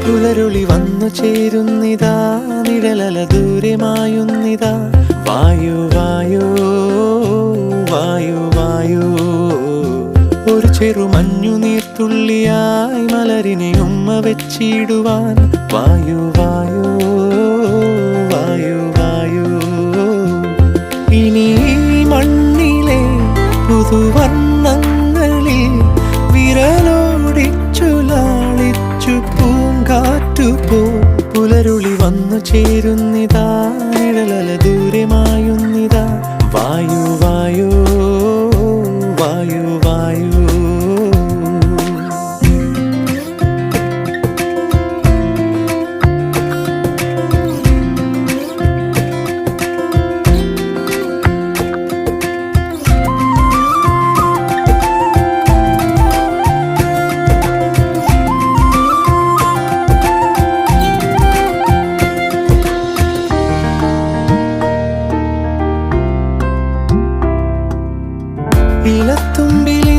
പുലരുളി വന്നു ചേരുന്നിതാ, നിഴലല ദൂരെ മായുന്നിതാ. വായു വായു വായു വായു, ഒരു ചെറു മഞ്ഞു നീർത്തുള്ളിയായി മലരിനെ ഉമ്മ വെച്ചിടുവാൻ. വായു വായു വായു വായു, ഇനി മണ്ണിലെ പുതുവർണ്ണങ്ങളിൽ വിരലോടിച്ചു ലാളിച്ചു പൂങ്കാറ്റുപോ. പുലരുളി വന്നു ചേരുന്നിതാ, നിഴലല ദൂരെ മായുന്നിതാ. വായു വായു വായു വായു. ഇലത്തുമ്പിൽ